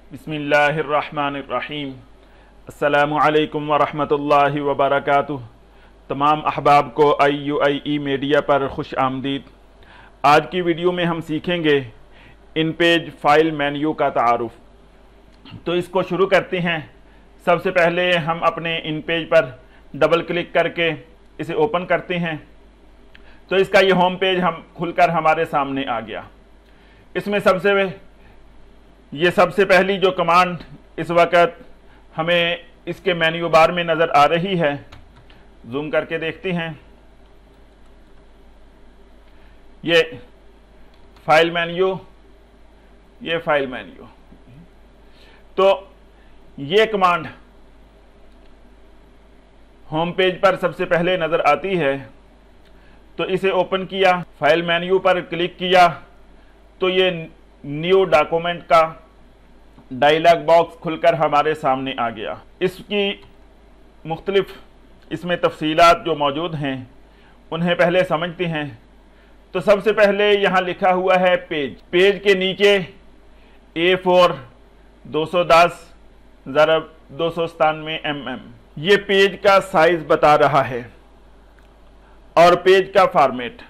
बिस्मिल्लाहिर्रहमानिर्रहीम। अस्सलामुअलैकुम वरहमतुल्लाहि वबरकातुह। तमाम अहबाब को IUIE मीडिया पर खुश आमदीद। आज की वीडियो में हम सीखेंगे इन पेज फाइल मेन्यू का तारुफ। तो इसको शुरू करते हैं। सबसे पहले हम अपने इन पेज पर डबल क्लिक करके इसे ओपन करते हैं। तो इसका ये होम पेज हम खुलकर हमारे सामने आ गया। इसमें सबसे पहली जो कमांड इस वक्त हमें इसके मेन्यू बार में नज़र आ रही है, जूम करके देखते हैं। ये फाइल मेन्यू, ये फाइल मेन्यू। तो ये कमांड होम पेज पर सबसे पहले नज़र आती है। तो इसे ओपन किया, फाइल मेन्यू पर क्लिक किया तो ये न्यू डॉक्यूमेंट का डायलॉग बॉक्स खुलकर हमारे सामने आ गया। इसकी मुख्तलिफ इसमें तफसीलात जो मौजूद हैं उन्हें पहले समझते हैं। तो सबसे पहले यहाँ लिखा हुआ है पेज। पेज के नीचे A4 210 ज़रब 297 mm, ये पेज का साइज बता रहा है और पेज का फॉर्मेट।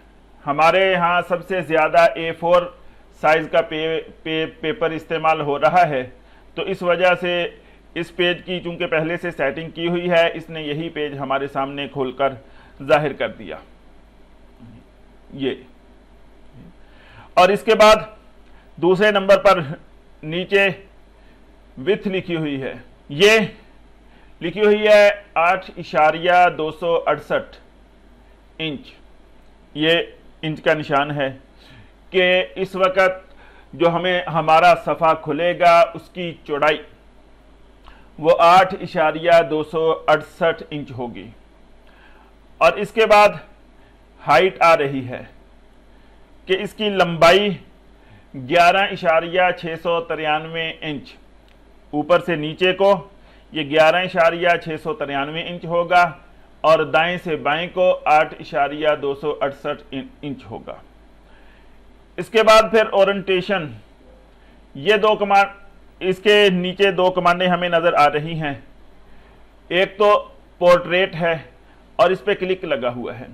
हमारे यहाँ सबसे ज़्यादा A4 साइज़ का पेपर इस्तेमाल हो रहा है। तो इस वजह से इस पेज की चूंकि पहले से सेटिंग की हुई है, इसने यही पेज हमारे सामने खोलकर जाहिर कर दिया ये। और इसके बाद दूसरे नंबर पर नीचे विड्थ लिखी हुई है, ये लिखी हुई है 8.268 इंच। ये इंच का निशान है कि इस वक्त जो हमें हमारा सफ़ा खुलेगा उसकी चौड़ाई वो 8.268 इंच होगी। और इसके बाद हाइट आ रही है कि इसकी लंबाई 11.693 इंच। ऊपर से नीचे को ये 11.693 इंच होगा और दाएं से बाएं को 8.268 इंच होगा। इसके बाद फिर ओरिएंटेशन, ये दो कमांड, इसके नीचे दो कमांडें हमें नज़र आ रही हैं। एक तो पोर्ट्रेट है और इस पर क्लिक लगा हुआ है।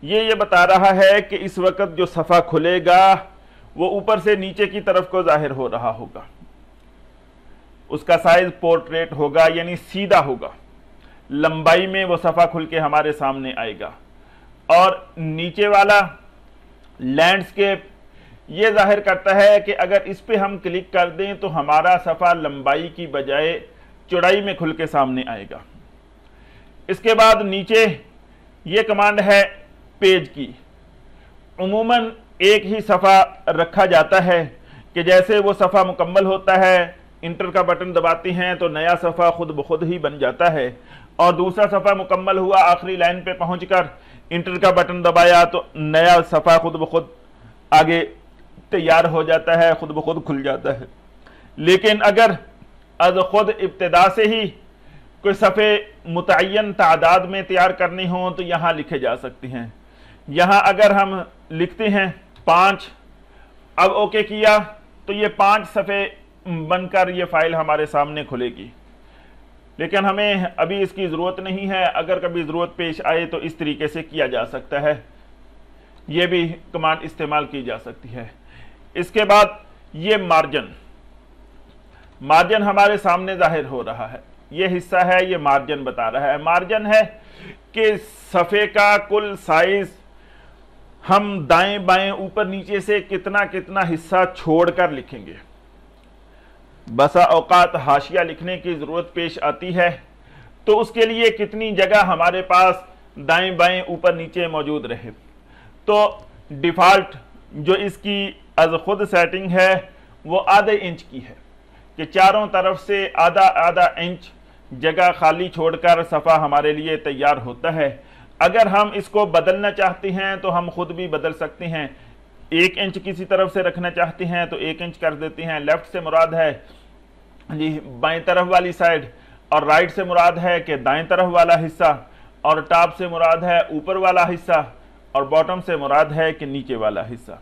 ये बता रहा है कि इस वक्त जो सफ़ा खुलेगा वो ऊपर से नीचे की तरफ को जाहिर हो रहा होगा, उसका साइज पोर्ट्रेट होगा यानी सीधा होगा, लंबाई में वो सफ़ा खुल के हमारे सामने आएगा। और नीचे वाला लैंडस्केप ये जाहिर करता है कि अगर इस पे हम क्लिक कर दें तो हमारा सफ़ा लंबाई की बजाय चौड़ाई में खुल के सामने आएगा। इसके बाद नीचे ये कमांड है पेज की। उमूमन एक ही सफ़ा रखा जाता है कि जैसे वो सफ़ा मुकम्मल होता है, इंटर का बटन दबाते हैं तो नया सफ़ा खुद ब खुद ही बन जाता है, और दूसरा सफ़ा मुकम्मल हुआ, आखिरी लाइन पे पहुंचकर इंटर का बटन दबाया तो नया सफ़ा खुद ब खुद आगे तैयार हो जाता है, खुद ब खुद खुल जाता है। लेकिन अगर अज खुद इब्तिदा से ही कोई सफ़े मुतय्यन तादाद में तैयार करनी हो तो यहाँ लिखे जा सकते हैं। यहाँ अगर हम लिखते हैं 5, अब ओके किया तो ये 5 सफ़े बनकर ये फाइल हमारे सामने खुलेगी। लेकिन हमें अभी इसकी ज़रूरत नहीं है, अगर कभी ज़रूरत पेश आए तो इस तरीके से किया जा सकता है, ये भी कमांड इस्तेमाल की जा सकती है। इसके बाद ये मार्जिन हमारे सामने जाहिर हो रहा है, ये हिस्सा है, ये मार्जिन बता रहा है। मार्जिन है कि सफ़े का कुल साइज हम दाएं बाएं ऊपर नीचे से कितना कितना हिस्सा छोड़कर लिखेंगे। बसा औकात हाशिया लिखने की ज़रूरत पेश आती है तो उसके लिए कितनी जगह हमारे पास दाएं बाएं ऊपर नीचे मौजूद रहे। तो डिफ़ॉल्ट जो इसकी अज खुद सेटिंग है वो आधे इंच की है कि चारों तरफ से आधा आधा इंच जगह खाली छोड़कर सफ़ा हमारे लिए तैयार होता है। अगर हम इसको बदलना चाहते हैं तो हम खुद भी बदल सकते हैं। 1 इंच किसी तरफ से रखना चाहते हैं तो 1 इंच कर देते हैं। लेफ्ट से मुराद है जी बाएं तरफ वाली साइड, और राइट से मुराद है कि दाएं तरफ वाला हिस्सा, और टॉप से मुराद है ऊपर वाला हिस्सा, और बॉटम से मुराद है कि नीचे वाला हिस्सा।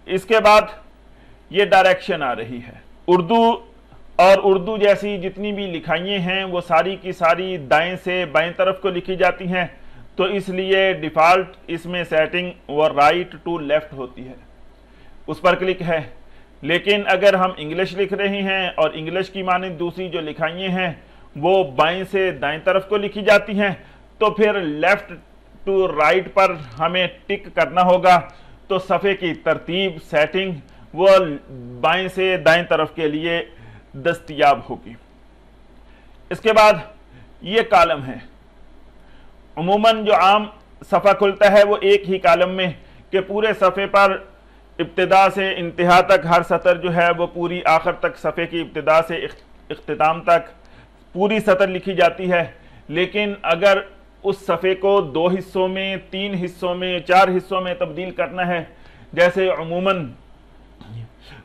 इसके बाद ये डायरेक्शन आ रही है। उर्दू और उर्दू जैसी जितनी भी लिखाइयाँ हैं वो सारी की सारी दाएं से बाएं तरफ को लिखी जाती हैं, तो इसलिए डिफ़ॉल्ट इसमें सेटिंग वो राइट टू लेफ़्ट होती है, उस पर क्लिक है। लेकिन अगर हम इंग्लिश लिख रहे हैं और इंग्लिश की माने दूसरी जो लिखाइयाँ हैं वो बाएं से दाएं तरफ को लिखी जाती हैं, तो फिर लेफ़्ट टू राइट पर हमें टिक करना होगा, तो सफ़े की तरतीब सेटिंग वो बाएं से दाएं तरफ के लिए दस्तयाब होगी। इसके बाद ये कॉलम है। उमूमन जो आम सफ़ा खुलता है वो एक ही कॉलम में कि पूरे सफ़े पर इब्तिदा से इंतहा तक हर सतर जो है वो पूरी आखिर तक सफ़े की इब्तिदा से इख्तिताम तक पूरी सतर लिखी जाती है। लेकिन अगर उस सफ़े को 2 हिस्सों में, 3 हिस्सों में, 4 हिस्सों में तब्दील करना है, जैसे उमूमन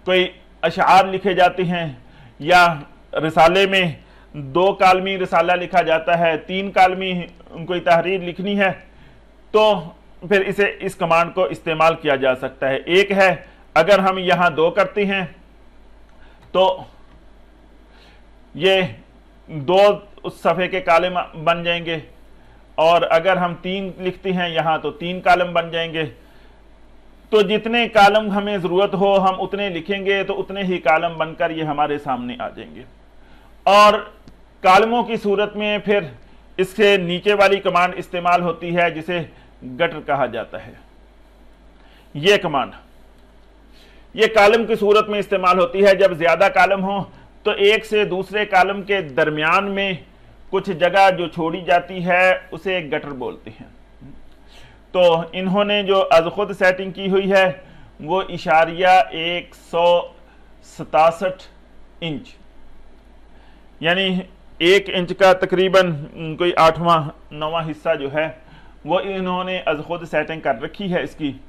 कोई अशआर लिखे जाते हैं या रिसाले में 2 कालमी रिसाला लिखा जाता है, 3 कालमी कोई तहरीर लिखनी है, तो फिर इसे इस कमांड को इस्तेमाल किया जा सकता है। एक है अगर हम यहाँ 2 करते हैं तो ये 2 उस सफ़े के कालम बन जाएंगे, और अगर हम 3 लिखते हैं यहाँ तो 3 कालम बन जाएंगे। तो जितने कालम हमें ज़रूरत हो हम उतने लिखेंगे तो उतने ही कालम बनकर ये हमारे सामने आ जाएंगे। और कालमों की सूरत में फिर इससे नीचे वाली कमांड इस्तेमाल होती है जिसे गटर कहा जाता है। ये कमांड ये कालम की सूरत में इस्तेमाल होती है जब ज़्यादा कालम हो तो एक से दूसरे कालम के दरमियान में कुछ जगह जो छोड़ी जाती है उसे गटर बोलते हैं। तो इन्होंने जो अज़ खुद सेटिंग की हुई है वो इशारिया 167 इंच, यानी 1 इंच का तकरीबन कोई 8वां 9वां हिस्सा जो है वो इन्होंने अज़ खुद सेटिंग कर रखी है इसकी,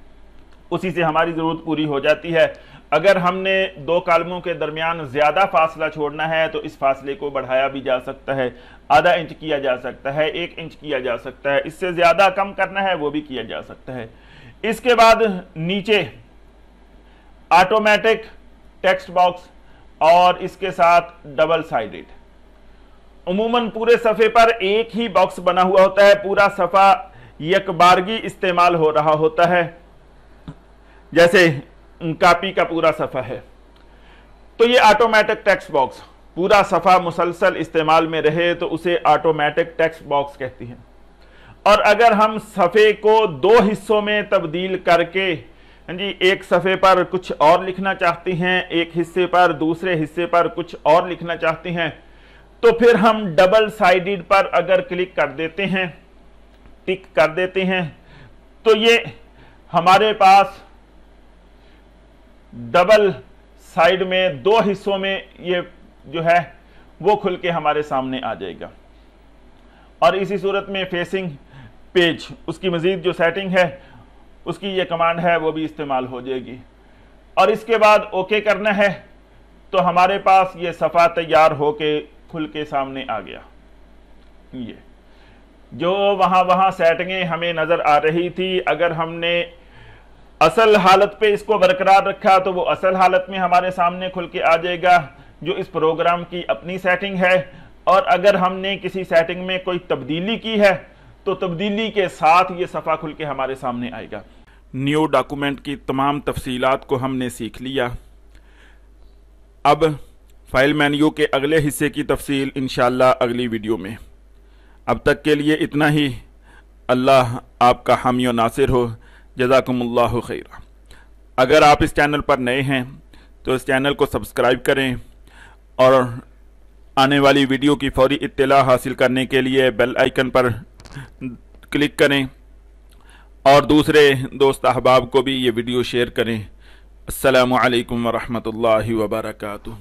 उसी से हमारी ज़रूरत पूरी हो जाती है। अगर हमने 2 कालमों के दरमियान ज़्यादा फासला छोड़ना है तो इस फासले को बढ़ाया भी जा सकता है, आधा इंच किया जा सकता है, 1 इंच किया जा सकता है, इससे ज़्यादा कम करना है वो भी किया जा सकता है। इसके बाद नीचे ऑटोमेटिक टेक्स्ट बॉक्स और इसके साथ डबल साइडेड। उमूमन पूरे सफ़े पर एक ही बॉक्स बना हुआ होता है, पूरा सफ़ा यकबारगी इस्तेमाल हो रहा होता है, जैसे कॉपी का पूरा सफ़ा है। तो ये ऑटोमेटिक टेक्स्ट बॉक्स पूरा सफ़ा मुसलसल इस्तेमाल में रहे तो उसे ऑटोमेटिक टेक्स्ट बॉक्स कहती हैं। और अगर हम सफ़े को 2 हिस्सों में तब्दील करके जी एक सफ़े पर कुछ और लिखना चाहते हैं, एक हिस्से पर दूसरे हिस्से पर कुछ और लिखना चाहते हैं, तो फिर हम डबल साइडेड पर अगर क्लिक कर देते हैं, टिक कर देते हैं, तो ये हमारे पास डबल साइड में 2 हिस्सों में ये जो है वो खुल के हमारे सामने आ जाएगा। और इसी सूरत में फेसिंग पेज उसकी मज़ीद जो सेटिंग है उसकी ये कमांड है वो भी इस्तेमाल हो जाएगी। और इसके बाद ओके करना है तो हमारे पास ये सफ़ा तैयार होके खुल के सामने आ गया। ये जो वहाँ सेटिंगें हमें नज़र आ रही थी, अगर हमने असल हालत पे इसको बरकरार रखा तो वो असल हालत में हमारे सामने खुल के आ जाएगा जो इस प्रोग्राम की अपनी सेटिंग है। और अगर हमने किसी सेटिंग में कोई तब्दीली की है तो तब्दीली के साथ ये सफ़ा खुल के हमारे सामने आएगा। न्यू डॉक्यूमेंट की तमाम तफसीलात को हमने सीख लिया। अब फाइल मेन्यू के अगले हिस्से की तफसील इंशाअल्लाह अगली वीडियो में। अब तक के लिए इतना ही। अल्लाह आपका हामी और नासिर हो। जज़ाकुमुल्लाहु खैरा। अगर आप इस चैनल पर नए हैं तो इस चैनल को सब्सक्राइब करें और आने वाली वीडियो की फौरी इत्तला हासिल करने के लिए बेल आइकन पर क्लिक करें और दूसरे दोस्त अहबाब को भी ये वीडियो शेयर करें। अस्सलामु अलैकुम व रहमतुल्लाहि व बरकातुहू।